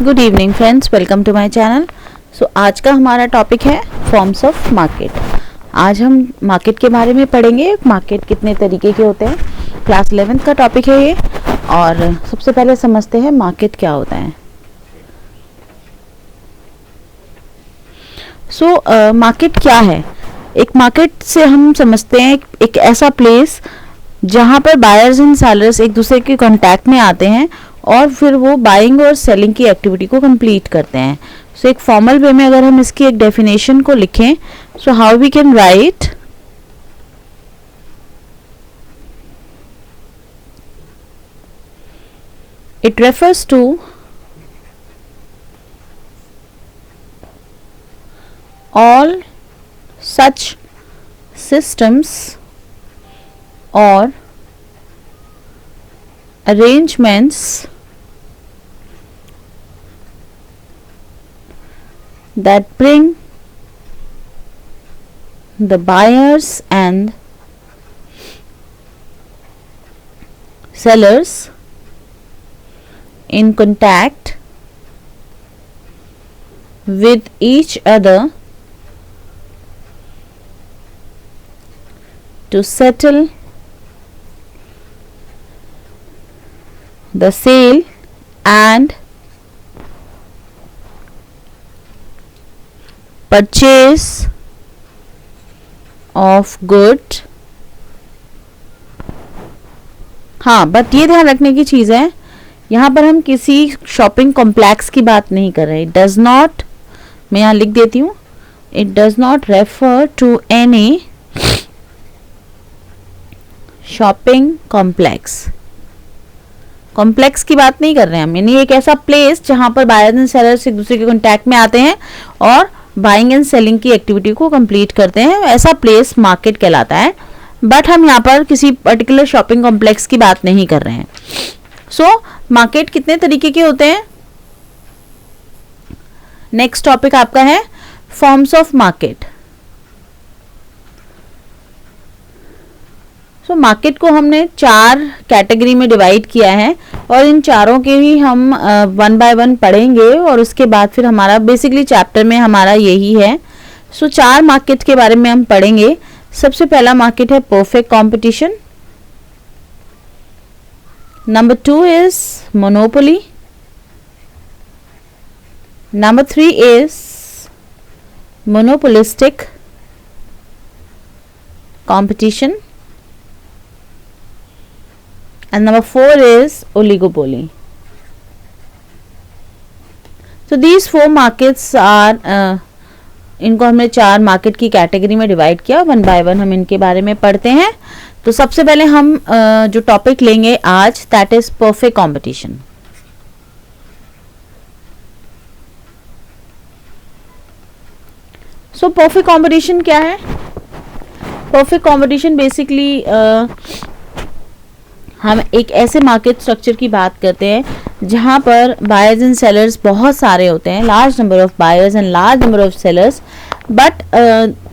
Good evening friends, welcome to my channel. So आज का हमारा टॉपिक है फॉर्म्स ऑफ मार्केट। आज हम मार्केट के बारे में पढ़ेंगे। मार्केट कितने तरीके के होते हैं, क्लास 11th का टॉपिक है ये। और सबसे पहले समझते हैं मार्केट क्या होता है। मार्केट क्या है? एक मार्केट से हम समझते हैं एक ऐसा प्लेस जहाँ पर बायर्स एंड सेलर्स एक दूसरे के कांटेक्ट में आते हैं और फिर वो बाइंग और सेलिंग की एक्टिविटी को कंप्लीट करते हैं। सो एक फॉर्मल वे में अगर हम इसकी एक डेफिनेशन को लिखें, so how we can write it refers to all such systems or arrangements that bring the buyers and sellers in contact with each other to settle the sale and purchase of good। हाँ, but ये ध्यान रखने की चीज़ है, यहाँ पर हम किसी शॉपिंग कॉम्प्लेक्स की बात नहीं कर रहे। इट डज नॉट, मैं यहाँ लिख देती हूँ, it does not refer to any shopping complex की बात नहीं कर रहे हैं हम। यानी एक ऐसा प्लेस जहां पर बायर्स एंड सेलर्स एक दूसरे के कांटेक्ट में आते हैं और बाइंग एंड सेलिंग की एक्टिविटी को कंप्लीट करते हैं, ऐसा प्लेस मार्केट कहलाता है। बट हम यहाँ पर किसी पर्टिकुलर शॉपिंग कॉम्प्लेक्स की बात नहीं कर रहे हैं। मार्केट कितने तरीके के होते हैं? नेक्स्ट टॉपिक आपका है फॉर्म्स ऑफ मार्केट। मार्केट को हमने 4 कैटेगरी में डिवाइड किया है और इन चारों के ही हम 1 बाय 1 पढ़ेंगे और उसके बाद फिर हमारा बेसिकली चैप्टर में हमारा यही है। 4 मार्केट के बारे में हम पढ़ेंगे। सबसे पहला मार्केट है perfect competition. Number 2 is monopoly. Number 3 is monopolistic competition and number 4 is oligopoly. So these 4 markets are इनको हमने 4 मार्केट की कैटेगरी में डिवाइड किया। 1 बाय 1 हम इनके बारे में पढ़ते हैं। तो सबसे पहले हम जो टॉपिक लेंगे आज, that is perfect competition. Perfect competition क्या है? परफेक्ट कंपटीशन बेसिकली हम एक ऐसे मार्केट स्ट्रक्चर की बात करते हैं जहां पर बायर्स एंड सेलर्स बहुत सारे होते हैं, large number of buyers and large number of sellers. But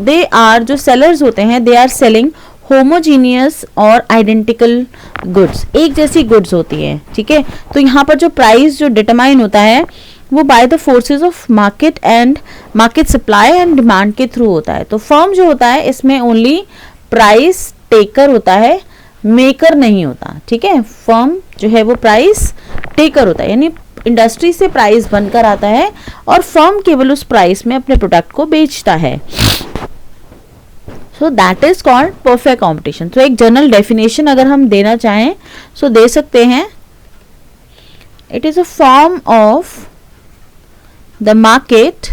they are, जो सेलर्स होते हैं, दे आर सेलिंग होमोजीनियस और आइडेंटिकल गुड्स, एक जैसी गुड्स होती है। ठीक है, तो यहाँ पर जो प्राइस जो डिटरमाइन होता है वो by the forces of market and market supply and demand के थ्रू होता है। तो फर्म जो होता है इसमें ओनली प्राइस टेकर होता है, मेकर नहीं होता। ठीक है, फर्म जो है वो प्राइस टेकर होता है, यानी इंडस्ट्री से प्राइस बनकर आता है और फर्म केवल उस प्राइस में अपने प्रोडक्ट को बेचता है। So that is called perfect competition. तो एक जनरल डेफिनेशन अगर हम देना चाहें सो दे सकते हैं, it is a form of the market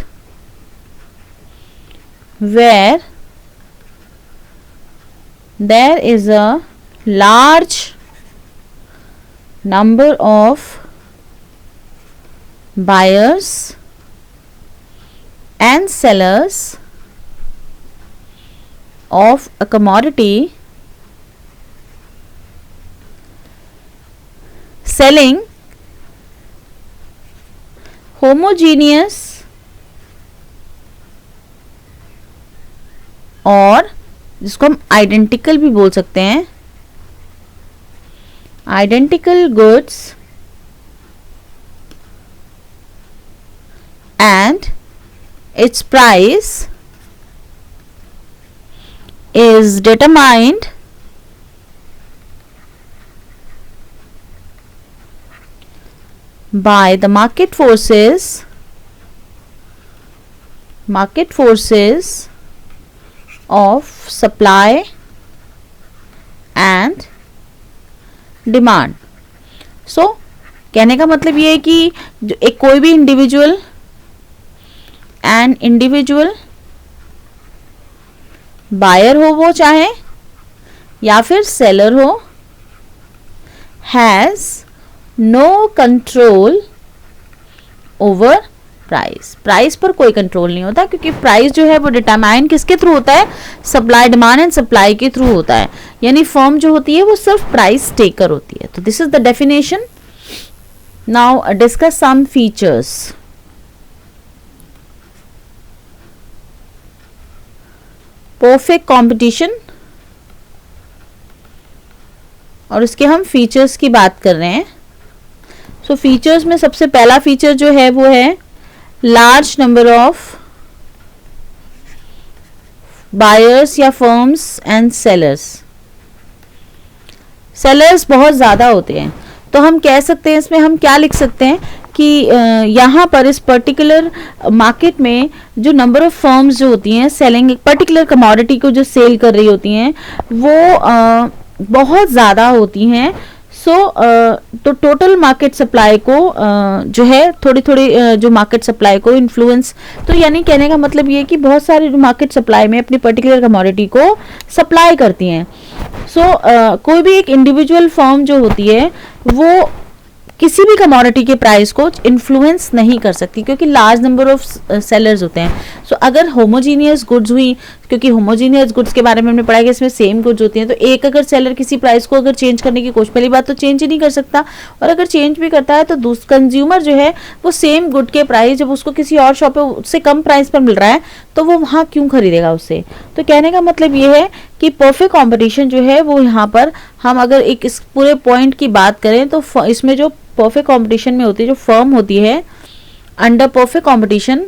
where there is a large number of buyers and sellers of a commodity selling homogeneous और जिसको हम आइडेंटिकल भी बोल सकते हैं, identical goods and its price is determined by the market forces of supply and demand. So कहने का मतलब ये है कि एक कोई भी इंडिविजुअल बायर हो वो चाहे या फिर सेलर हो, has no control over price पर कोई कंट्रोल नहीं होता, क्योंकि प्राइस जो है वो डिटरमाइन किसके थ्रू होता है, सप्लाई, डिमांड एंड सप्लाई के थ्रू होता है. यानी फर्म जो होती है वो सिर्फ प्राइस टेकर होती है. तो this is the definition. Now discuss some features. Perfect competition, और इसके हम फीचर्स की बात कर रहे हैं. सो फीचर्स में सबसे पहला फीचर जो है वो है लार्ज नंबर ऑफ बायर्स या फर्म्स एंड सेलर्स बहुत ज़्यादा होते हैं. तो हम कह सकते हैं, इसमें हम क्या लिख सकते हैं कि यहाँ पर इस पर्टिकुलर मार्केट में जो नंबर ऑफ फर्म्स जो होती हैं सेलिंग पर्टिकुलर कमोडिटी को जो सेल कर रही होती हैं वो बहुत ज़्यादा होती हैं. तो टोटल मार्केट सप्लाई को जो है थोड़ी जो मार्केट सप्लाई को इन्फ्लुएंस, तो यानी कहने का मतलब ये कि बहुत सारी मार्केट सप्लाई में अपनी पर्टिकुलर कमोडिटी को सप्लाई करती हैं. कोई भी एक इंडिविजुअल फर्म जो होती है वो किसी भी कमोडिटी के प्राइस को इन्फ्लुएंस नहीं कर सकती, क्योंकि लार्ज नंबर ऑफ सेलर्स होते हैं. अगर होमोजीनियस गुड्स हुई, क्योंकि होमोजीनियस गुड्स के बारे में हमने पढ़ा कि इसमें सेम गुड्स होती हैं, तो एक अगर सेलर किसी प्राइस को अगर चेंज करने की कोशिश, पहली बात तो चेंज ही नहीं कर सकता, और अगर चेंज भी करता है तो कंज्यूमर जो है वो सेम गुड के प्राइस जब उसको किसी और शॉप पे उससे कम प्राइस पर मिल रहा है तो वो वहाँ क्यों खरीदेगा उससे. तो कहने का मतलब ये है कि परफेक्ट कॉम्पिटिशन जो है वो यहाँ पर हम अगर एक इस पूरे पॉइंट की बात करें तो इसमें जो परफेक्ट कंपटीशन में होती है, जो फर्म होती है अंडर परफेक्ट कंपटीशन,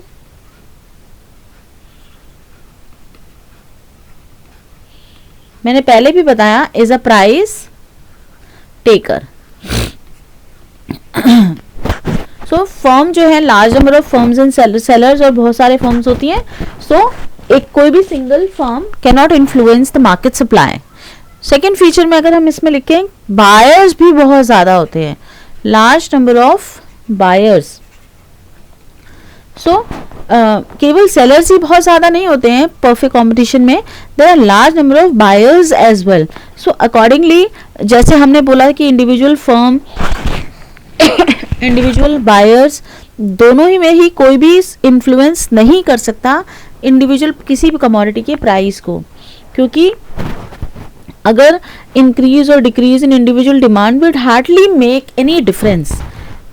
मैंने पहले भी बताया, is a price taker. Firm जो है large number of firms and sellers और बहुत सारे फर्म्स होती हैं. एक कोई भी single firm can not influence the market supply. Second feature में अगर हम इसमें लिखें, बायर्स भी बहुत ज्यादा होते हैं, लार्ज नंबर ऑफ बायर्स. केवल सेलर्स ही बहुत ज्यादा नहीं होते हैं परफेक्ट कंपटीशन में, there are large number of buyers as well. Accordingly जैसे हमने बोला कि इंडिविजुअल फर्म इंडिविजुअल बायर्स दोनों ही में ही कोई भी इन्फ्लुएंस नहीं कर सकता इंडिविजुअल किसी भी कमोडिटी के प्राइस को, क्योंकि अगर इंक्रीज और decrease in individual demand would hardly make any difference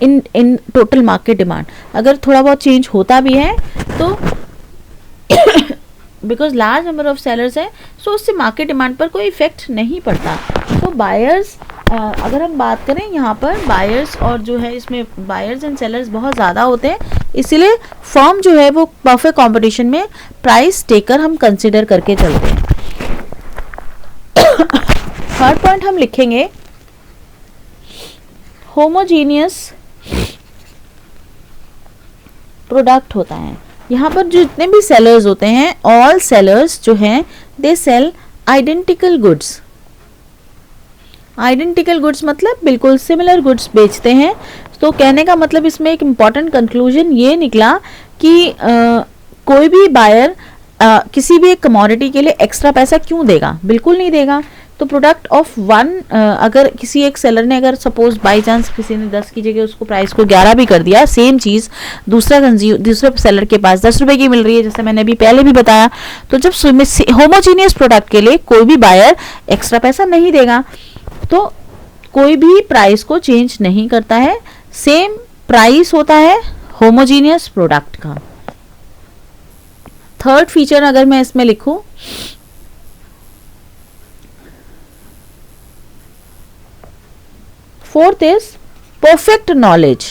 in total market demand. अगर थोड़ा बहुत चेंज होता भी है तो because large number of sellers है, उससे मार्केट डिमांड पर कोई इफेक्ट नहीं पड़ता. बायर्स अगर हम बात करें यहाँ पर बायर्स और जो है इसमें बायर्स एंड सेलर्स बहुत ज़्यादा होते हैं, इसीलिए फर्म जो है वो परफेक्ट कंपटीशन में प्राइस टेकर हम कंसिडर करके चलते हैं. थर्ड पॉइंट हम लिखेंगे होमोजीनियस प्रोडक्ट होता है. यहाँ पर जितने भी सेलर्स होते हैं, ऑल सेलर्स जो हैं they sell identical goods. Identical goods मतलब बिल्कुल सिमिलर गुड्स बेचते हैं. तो कहने का मतलब इसमें एक इम्पॉर्टेंट कंक्लूजन ये निकला कि कोई भी बायर किसी भी एक कमोडिटी के लिए एक्स्ट्रा पैसा क्यों देगा, बिल्कुल नहीं देगा. तो प्रोडक्ट ऑफ वन, अगर किसी एक सेलर ने अगर सपोज बाई चांस किसी ने 10 की जगह उसको प्राइस को 11 भी कर दिया, सेम चीज़ दूसरे सेलर के पास 10 रुपए की मिल रही है, जैसे मैंने अभी पहले भी बताया. तो जब होमोजीनियस प्रोडक्ट के लिए कोई भी बायर एक्स्ट्रा पैसा नहीं देगा, तो कोई भी प्राइस को चेंज नहीं करता है, सेम प्राइस होता है होमोजीनियस प्रोडक्ट का. थर्ड फीचर अगर मैं इसमें लिखूं, fourth is perfect knowledge.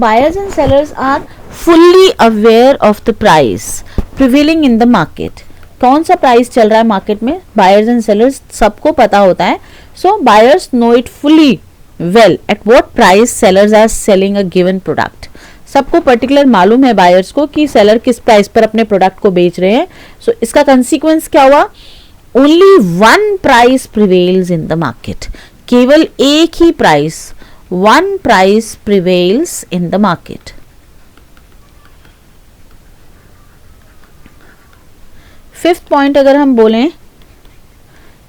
buyers and sellers are fully aware of the price prevailing in the market. कौन सा प्राइस चल रहा है मार्केट में, बायर्स एंड सेलर्स सबको पता होता है. So buyers know it fully well at what price sellers are selling a given product. सबको पर्टिकुलर मालूम है बायर्स को कि सेलर किस प्राइस पर अपने प्रोडक्ट को बेच रहे हैं. सो इसका कंसिक्वेंस क्या हुआ, only one price prevails in the market. केवल एक ही price, one price prevails in the market. Fifth point अगर हम बोलें,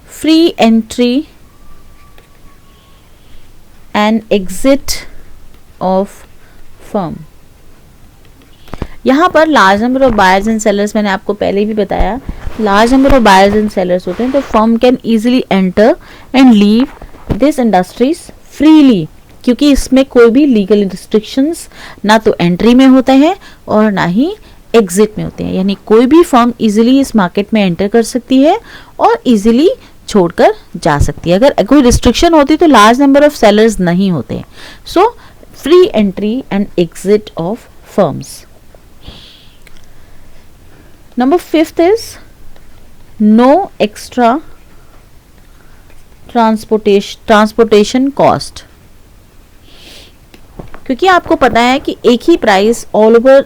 free entry and exit of firm. यहां पर large number of buyers and sellers, मैंने आपको पहले भी बताया, large number of buyers and sellers होते हैं तो firm can easily enter and leave this industries freely, क्योंकि इसमें कोई भी लीगल रिस्ट्रिक्शंस ना तो एंट्री में होते हैं और ना ही एग्जिट में होते हैं. यानी कोई भी फर्म इजीली इस मार्केट में एंटर कर सकती है और इजीली छोड़कर जा सकती है. अगर कोई रिस्ट्रिक्शन होती तो लार्ज नंबर ऑफ सेलर्स नहीं होते. So free entry and exit of firms. Number fifth is no extra transportation cost. क्योंकि आपको पता है कि एक ही प्राइस ऑल ओवर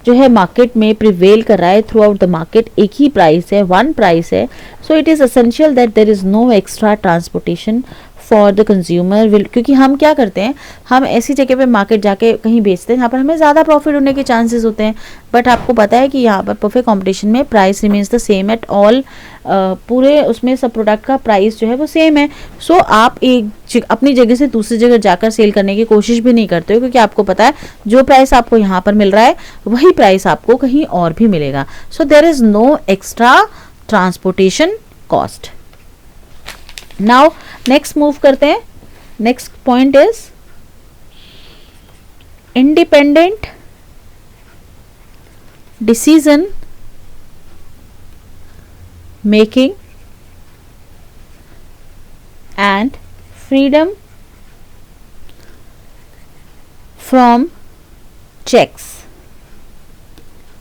जो है मार्केट में प्रिवेल कर रहा है, थ्रू आउट द मार्केट एक ही प्राइस है, वन प्राइस है. So it is essential that there is no extra transportation for the consumer will. क्योंकि हम क्या करते हैं, हम ऐसी जगह पे मार्केट जाके कहीं बेचते हैं जहाँ पर हमें ज़्यादा प्रॉफिट होने के चांसेस होते हैं, बट आपको पता है कि यहाँ पर परफेक्ट कंपटीशन में price remains the same at all. पूरे उसमें सब प्रोडक्ट का प्राइस जो है वो सेम है. सो आप एक अपनी जगह से दूसरी जगह जाकर सेल करने की कोशिश भी नहीं करते हो, क्योंकि आपको पता है जो प्राइस आपको यहाँ पर मिल रहा है वही प्राइस आपको कहीं और भी मिलेगा. So there is no extra transportation cost. Now next move करते हैं. Next point is independent decision making and freedom from checks.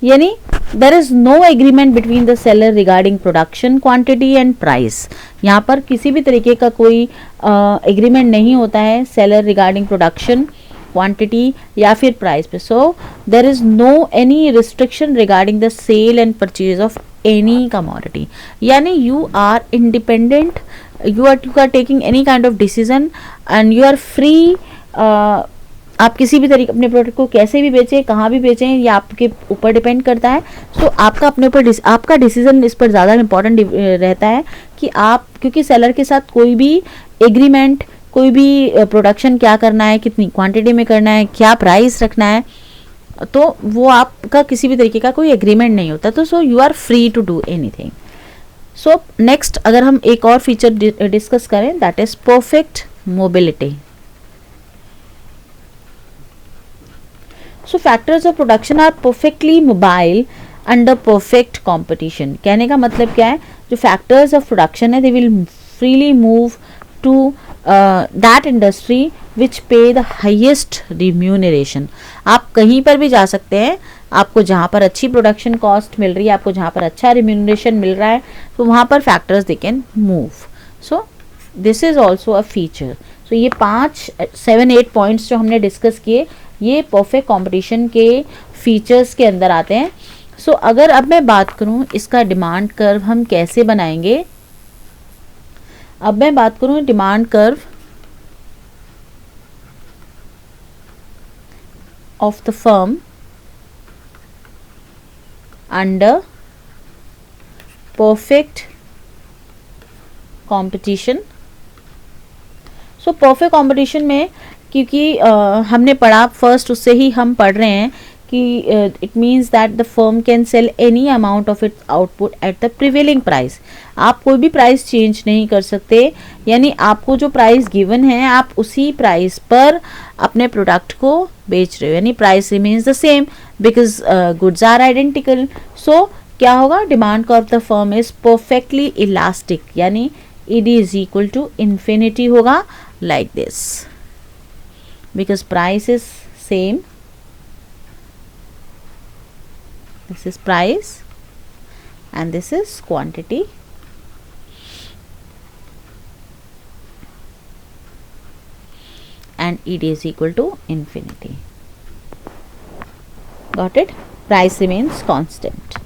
यानी there is no agreement between the seller regarding production quantity and price. यहाँ पर किसी भी तरीके का कोई एग्रीमेंट नहीं होता है सेलर रिगार्डिंग प्रोडक्शन क्वांटिटी या फिर प्राइस पे. So there is no any restriction regarding the sale and purchase of any commodity. यानी you are independent, you are taking any kind of decision and you are free. आप किसी भी तरीके अपने product को कैसे भी बेचें, कहाँ भी बेचें, ये आपके ऊपर डिपेंड करता है. सो आपका अपने ऊपर आपका डिसीजन इस पर ज़्यादा इंपॉर्टेंट रहता है कि आप, क्योंकि सेलर के साथ कोई भी एग्रीमेंट, कोई भी प्रोडक्शन क्या करना है, कितनी क्वांटिटी में करना है, क्या प्राइस रखना है, तो वो आपका किसी भी तरीके का कोई एग्रीमेंट नहीं होता. तो so you are free to do anything. So next अगर हम एक और फीचर डिस्कस करें, that is perfect mobility. So factors of production are perfectly mobile under perfect competition. कहने का मतलब क्या है, जो फैक्टर्स ऑफ प्रोडक्शन है they will freely move to that industry which pay the highest remuneration. आप कहीं पर भी जा सकते हैं, आपको जहाँ पर अच्छी प्रोडक्शन कॉस्ट मिल रही है, आपको जहाँ पर अच्छा रिम्यूनरेशन मिल रहा है, तो वहाँ पर factors they can move. So this is also a feature. So ये 7-8 पॉइंट्स जो हमने डिस्कस किए, ये परफेक्ट कंपटीशन के फीचर्स के अंदर आते हैं. सो अगर अब मैं बात करूं इसका डिमांड कर्व हम कैसे बनाएंगे, अब मैं बात करूं demand curve of the firm under perfect competition. So perfect competition में क्योंकि हमने पढ़ा फर्स्ट, उससे ही हम पढ़ रहे हैं कि it means that the firm can sell any amount of its output at the prevailing price. आप कोई भी प्राइस चेंज नहीं कर सकते, यानी आपको जो प्राइस गिवन है आप उसी प्राइस पर अपने प्रोडक्ट को बेच रहे हो, यानी price remains the same because goods are identical. So क्या होगा, demand curve of the firm is perfectly elastic, यानी ed is equal to infinity होगा, like this, because price is same. This is price and this is quantity. And ED is equal to infinity. Got it? Price remains constant.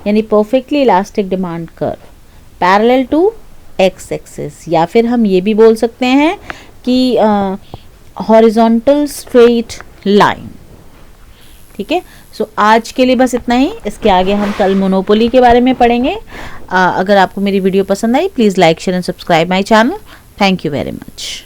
यानी perfectly elastic demand curve parallel to x axis, या फिर हम ये भी बोल सकते हैं कि horizontal straight line. ठीक है. सो आज के लिए बस इतना ही. इसके आगे हम कल मोनोपोली के बारे में पढ़ेंगे. अगर आपको मेरी वीडियो पसंद आई, please like share and subscribe my channel. Thank you very much.